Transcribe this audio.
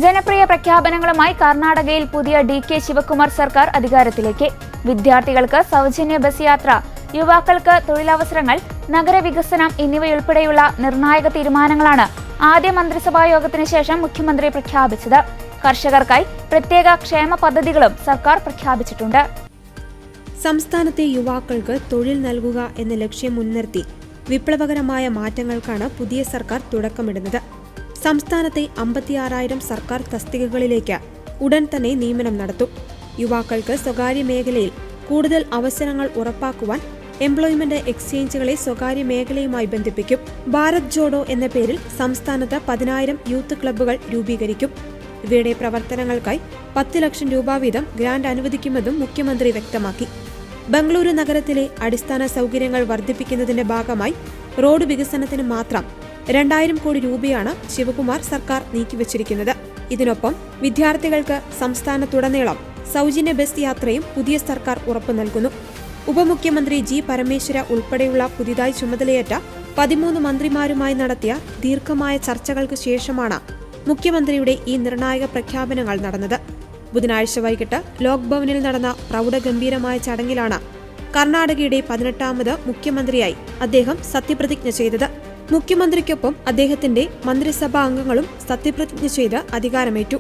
ജനപ്രിയ പ്രഖ്യാപനങ്ങളുമായി കർണാടകയിൽ പുതിയ ഡി.കെ. ശിവകുമാർ സർക്കാർ അധികാരത്തിലേക്ക്. വിദ്യാർത്ഥികൾക്ക് സൗജന്യ ബസ് യാത്ര, യുവാക്കൾക്ക് തൊഴിലവസരങ്ങൾ, നഗരവികസനം എന്നിവയുൾപ്പെടെയുള്ള നിർണായക തീരുമാനങ്ങളാണ് ആദ്യ മന്ത്രിസഭാ യോഗത്തിന് ശേഷം മുഖ്യമന്ത്രി പ്രഖ്യാപിച്ചത്. കർഷകർക്കായി പ്രത്യേക ക്ഷേമ പദ്ധതികളും സർക്കാർ പ്രഖ്യാപിച്ചിട്ടുണ്ട്. സംസ്ഥാനത്തെ യുവാക്കൾക്ക് തൊഴിൽ നൽകുക എന്ന ലക്ഷ്യം മുൻനിർത്തി വിപ്ലവകരമായ മാറ്റങ്ങൾക്കാണ് പുതിയ സർക്കാർ തുടക്കമിടുന്നത്. സംസ്ഥാനത്തെ 56,000 സർക്കാർ തസ്തികകളിലേക്ക് ഉടൻ തന്നെ നിയമനം നടത്തും. യുവാക്കൾക്ക് സ്വകാര്യ മേഖലയിൽ കൂടുതൽ അവസരങ്ങൾ ഉറപ്പാക്കുവാൻ എംപ്ലോയ്മെന്റ് എക്സ്ചേഞ്ചുകളെ സ്വകാര്യ മേഖലയുമായി ബന്ധിപ്പിക്കും. ഭാരത് ജോഡോ എന്ന പേരിൽ സംസ്ഥാനത്ത് 10,000 യൂത്ത് ക്ലബ്ബുകൾ രൂപീകരിക്കും. ഇവയുടെ പ്രവർത്തനങ്ങൾക്കായി 10 ലക്ഷം രൂപ വീതം ഗ്രാന്റ് അനുവദിക്കുമെന്നും മുഖ്യമന്ത്രി വ്യക്തമാക്കി. ബംഗളൂരു നഗരത്തിലെ അടിസ്ഥാന സൗകര്യങ്ങൾ വർദ്ധിപ്പിക്കുന്നതിന്റെ ഭാഗമായി റോഡ് വികസനത്തിന് മാത്രം 2,000 കോടി രൂപയാണ് ശിവകുമാർ സർക്കാർ നീക്കിവച്ചിരിക്കുന്നത്. ഇതിനൊപ്പം വിദ്യാർത്ഥികൾക്ക് സംസ്ഥാനത്തുടനീളം സൗജന്യ ബസ് യാത്രയും പുതിയ സർക്കാർ ഉറപ്പു നൽകുന്നു. ഉപമുഖ്യമന്ത്രി ജി. പരമേശ്വര ഉൾപ്പെടെയുള്ള പുതിയതായി ചുമതലയേറ്റ 13 മന്ത്രിമാരുമായി നടത്തിയ ദീർഘമായ ചർച്ചകൾക്ക് ശേഷമാണ് മുഖ്യമന്ത്രിയുടെ ഈ നിർണായക പ്രഖ്യാപനങ്ങൾ നടന്നത്. ബുധനാഴ്ച വൈകിട്ട് ലോക് ഭവനിൽ നടന്ന പ്രൗഢഗംഭീരമായ ചടങ്ങിലാണ് കർണാടകയുടെ 18ാമത് മുഖ്യമന്ത്രിയായി അദ്ദേഹം സത്യപ്രതിജ്ഞ ചെയ്തത്. മുഖ്യമന്ത്രിക്കൊപ്പം അദ്ദേഹത്തിന്റെ മന്ത്രിസഭാ അംഗങ്ങളും സത്യപ്രതിജ്ഞ ചെയ്ത് അധികാരമേറ്റു.